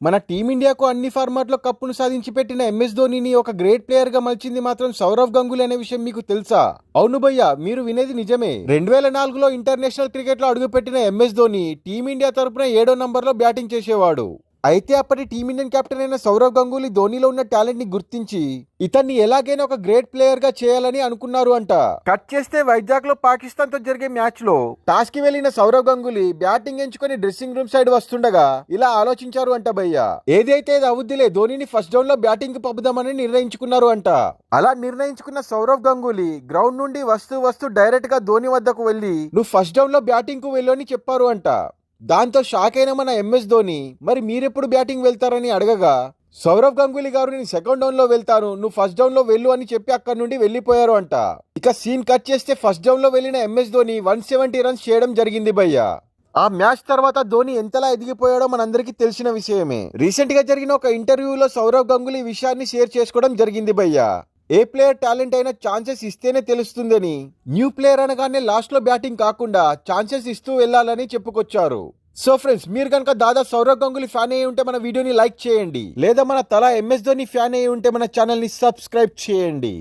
మన టీమిండియాకు అన్ని ఫార్మాట్లో కప్పును సాధించి పెట్టిన ఎంఎస్ ధోనిని ఒక గ్రేట్ ప్లేయర్ గా మలిచింది మాత్రం సౌరవ్ గంగూలీ అనే విషయం మీకు తెలుసా? అవును భయ్య, మీరు వినేది నిజమే. 2004లో ఇంటర్నేషనల్ క్రికెట్ లో అడుగుపెట్టిన ఎంఎస్ ధోని టీమిండియా తరపున 7వ నంబర్లో బ్యాటింగ్ చేసేవాడు. అయితే అప్పటి టీమిండియన్ కెప్టెన్ అయిన సౌరవ్ గంగూలీ ధోనిలో ఉన్న టాలెంట్ ని గుర్తించి ఇతన్ని ఎలాగైనా ఒక గ్రేట్ ప్లేయర్ గా చేయాలని అనుకున్నారు అంట. కట్ చేస్తే వైజాగ్ లో పాకిస్తాన్ తో జరిగే మ్యాచ్ లో టాస్ కి వెళ్లిన సౌరవ్ గంగూలీ బ్యాటింగ్ ఎంచుకొని డ్రెస్సింగ్ రూమ్ సైడ్ వస్తుండగా ఇలా ఆలోచించారు అంట భయ్య. ఏదైతే అవుద్దిలే, ధోనిని ఫస్ట్ డౌన్ లో బ్యాటింగ్ కి పంపుదామని నిర్ణయించుకున్నారు అంట. అలా నిర్ణయించుకున్న సౌరవ్ గంగూలీ గ్రౌండ్ నుండి వస్తూ డైరెక్ట్ గా ధోని వద్దకు వెళ్లి నువ్వు ఫస్ట్ డౌన్ లో బ్యాటింగ్ కు వెళ్ళు అని చెప్పారు అంట. దాంతో షాక్ అయిన మన ఎంఎస్ ధోని మరి మీరెప్పుడు బ్యాటింగ్ వెళ్తారని అడగగా సౌరవ్ గంగూలీ గారు నేను సెకండ్ డౌన్ లో వెళ్తాను, నువ్వు ఫస్ట్ డౌన్ లో వెళ్ళు అని చెప్పి అక్కడి నుండి వెళ్లిపోయారు అంట. ఇక సీన్ కట్ చేస్తే ఫస్ట్ డౌన్ లో వెళ్లిన ఎంఎస్ ధోని 170 రన్స్ చేయడం జరిగింది భయ్య. ఆ మ్యాచ్ తర్వాత ధోని ఎంతలా ఎదిగిపోయాడో మనందరికీ తెలిసిన విషయమే. రీసెంట్ గా జరిగిన ఒక ఇంటర్వ్యూలో సౌరవ్ గంగూలీ ఈ విషయాన్ని షేర్ చేసుకోవడం జరిగింది భయ్య. ఏ ప్లేయర్ టాలెంట్ అయినా ఛాన్సెస్ ఇస్తేనే తెలుస్తుందని, న్యూ ప్లేయర్ అనగానే లాస్ట్ లో బ్యాటింగ్ కాకుండా ఛాన్సెస్ ఇస్తూ వెళ్లాలని చెప్పుకొచ్చారు. సో ఫ్రెండ్స్, మీరు కనుక దాదా సౌరవ్ గంగూలీ ఫ్యాన్ అయ్యి ఉంటే మన వీడియోని లైక్ చేయండి, లేదా మన తల ఎంఎస్ ధోని ఫ్యాన్ అయ్యి ఉంటే మన ఛానల్ ని సబ్స్క్రైబ్ చేయండి.